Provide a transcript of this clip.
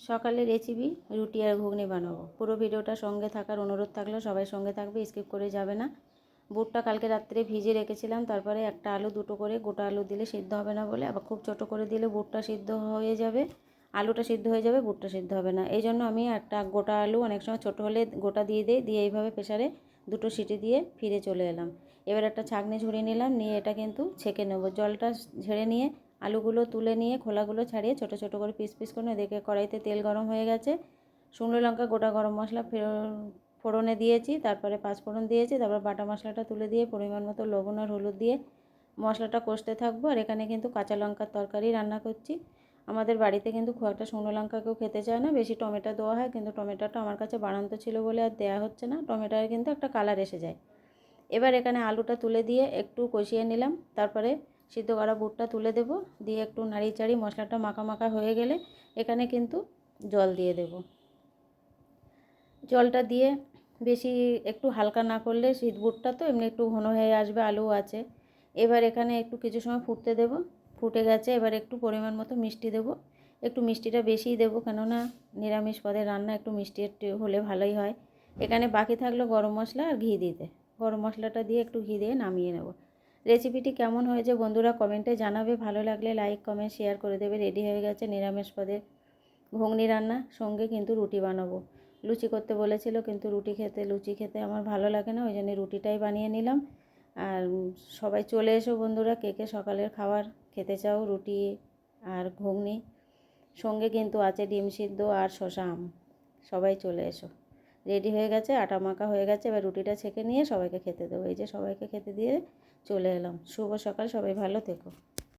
সকালে রেসিপি রুটি আর ঘুগনি বানাবো। পুরো ভিডিওটা সঙ্গে থাকার অনুরোধ থাকলো, সবাই সঙ্গে থাকবে, স্কিপ করে যাবে না। বুটটা কালকে রাত্রে ভিজে রেখেছিলাম, তারপরে একটা আলু দুটো করে গোটা আলু দিলে সিদ্ধ হবে না বলে, আবার খুব ছোটো করে দিলে বুটটা সিদ্ধ হয়ে যাবে, আলুটা সিদ্ধ হয়ে যাবে, বুটটা সিদ্ধ হবে না। এই জন্য আমি একটা গোটা আলু অনেক সময় ছোটো হলে গোটা দিয়ে দিই, দিয়ে এইভাবে প্রেসারে দুটো সিটি দিয়ে ফিরে চলে এলাম। এবার একটা ছাঁকনি ঝরিয়ে নিলাম, নিয়ে এটা কিন্তু ছেঁকে নেবো। জলটা ঝেড়ে নিয়ে আলুগুলো তুলে নিয়ে খোলাগুলো ছাড়িয়ে ছোটো ছোটো করে পিস পিস করে দেখে কড়াইতে তেল গরম হয়ে গেছে। শুকনো লঙ্কা গোটা গরম মশলা ফোড়নে দিয়েছি, তারপরে পাঁচফোড়ন দিয়েছি, তারপর বাটা মশলাটা তুলে দিয়ে পরিমাণ মতো লবণ আর হলুদ দিয়ে মশলাটা কষতে থাকবো। আর এখানে কিন্তু কাঁচা লঙ্কার তরকারি রান্না করছি। আমাদের বাড়িতে কিন্তু খুব একটা শুকনো লঙ্কা কেউ খেতে চায় না, বেশি টমেটো দেওয়া হয়, কিন্তু টমেটোটা আমার কাছে বাড়ান্ত ছিল বলে আর দেওয়া হচ্ছে না। টমেটোর কিন্তু একটা কালার এসে যায়। এবার এখানে আলুটা তুলে দিয়ে একটু কষিয়ে নিলাম, তারপরে সিদ্ধ করা বুটটা তুলে দেব, দিয়ে একটু নাড়িয়ে চাড়িয়ে মশলাটা মাখা মাখা হয়ে গেলে এখানে কিন্তু জল দিয়ে দেব। জলটা দিয়ে বেশি একটু হালকা না করলে শীত বুটটা তো এমনি একটু ঘন হয়ে আসবে, আলু আছে। এবার এখানে একটু কিছু সময় ফুটতে দেব। ফুটে গেছে, এবার একটু পরিমাণ মতো মিষ্টি দেব। একটু মিষ্টিটা বেশিই দেবো, কেননা নিরামিষ পদের রান্না একটু মিষ্টি একটু হলে ভালোই হয়। এখানে বাকি থাকলো গরম মশলা আর ঘি দিতে। গরম মশলাটা দিয়ে একটু ঘি দিয়ে নামিয়ে নেব। রেসিপিটি কেমন হয়েছে বন্ধুরা কমেন্টে জানাবে, ভালো লাগলে লাইক কমেন্ট শেয়ার করে দেবে। রেডি হয়ে গেছে নিরামিষ পদের ঘুগনি রান্না, সঙ্গে কিন্তু রুটি বানাবো। লুচি করতে বলেছিল, কিন্তু লুচি খেতে আমার ভালো লাগে না, ওই জন্য রুটিটাই বানিয়ে নিলাম। আর সবাই চলে এসো বন্ধুরা, কে কে সকালের খাবার খেতে চাও, রুটি আর ঘুগনি, সঙ্গে কিন্তু আছে ডিম সিদ্ধ আর শসা আম। সবাই চলে এসো। রেডি হয়ে গেছে, আটা মাখা হয়ে গেছে, এবার রুটিটা ছেঁকে নিয়ে সবাইকে খেতে দেবো। এই যে সবাইকে খেতে দিয়ে চলে এলাম। শুভ সকাল, সবাই ভালো থেকো।